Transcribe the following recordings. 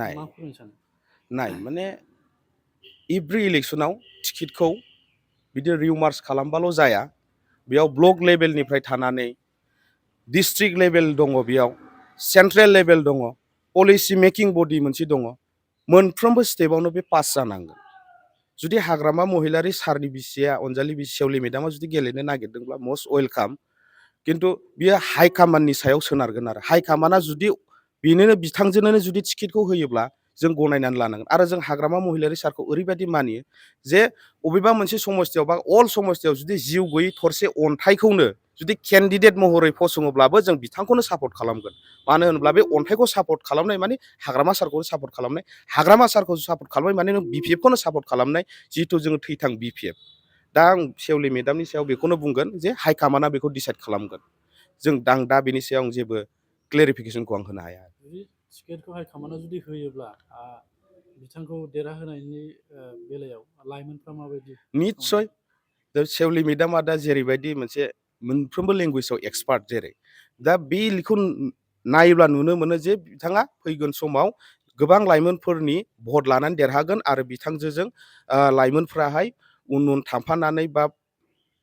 नाय मा फोरमायनो सानो? नाय माने एभ्रि इलेक्सनाव टिकेटखौ बिदि रिउमार्स खालामबाल' जाया बेयाव ब्लक लेभेलनिफ्राय थानानै डिस्ट्रिक्ट लेभेल दङ बेयाव सेन्ट्रेल लेभेल दङ पलिसि मेकिं बडि मोनसे दङ मोनफ्रोमबो स्टेपआवनो बे पास जानांगोन जुदि हाग्रामा महिलारि सारनि बिसिया अनजालि सेवलि मेदामा जुदि गेलेनो नागिरदोंब्ला मस्ट वेलकाम खिन्थु बियो हाइकामान्डनि सायाव सोनारगोन आरो हाइकामान्डआ जुदि बेनोनो बिथांजोंनो जुदि टिकेटखौ होयोब्ला जों गनायनानै लानांगोन आरो जों हाग्रामा महिलारि सारखौ ओरैबायदि मानियो जे अबेबा मोनसे समस्थियाव बा अल समस्थियाव जुदि जिउ गैयै थरसे अन्थाइखौनो जुदि केन्डिडेट महरै फसङोब्लाबो जों बिथांखौनो सापर्ट खालामगोन मानो होनोब्ला बे अन्थाइखौ सापर्ट खालामनाय माने हाग्रामा सारखौ सापर्ट खालामनाय हाग्रामा सारखौ सापर्ट खालामनाय माने नों बिपिएफखौनो सापर्ट खालामनाय जिहेथु जोङो थैथां बिपिएफ दा आं सेवलि मेदामनि सायाव बेखौनो बुंगोन जे हाइकामान्डआ बेखौ डिसाइड खालामगोन जों दा बेनि सायाव आं जेबो क्लेरिफिकेसनखौ आं होनो हाया जुदि टिकेटखौ हाइकामान्डआ जुदि होयोब्ला बिथांखौ देरहाहोनायनि बेलायाव लाइमोनफ्रा माबायदि निस्सय सेवलि मेदामा दा जेरैबायदि मोनसे मोनफ्रोमबो लेंगुवेजाव एक्सपार्ट जेरै दा बेखौ नायोब्ला नुनो मोनो जे बिथाङा फैगोन समाव गोबां लाइमोनफोरनि भट लानानै देरहागोन आरो बिथांजों लाइमोनफ्राहाय उन थांफानानै बा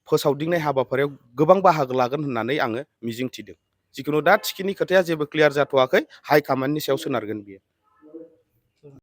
फोसावदिंनाय हाबाफारियाव गोबां बाहागो लागोन होननानै आङो मिजिंथिदों जिखुनु दा टिकेटनि खोथाया जेबो क्लियार जाथ'वाखै हाइकामान्डनि सायाव सोनारगोन बियो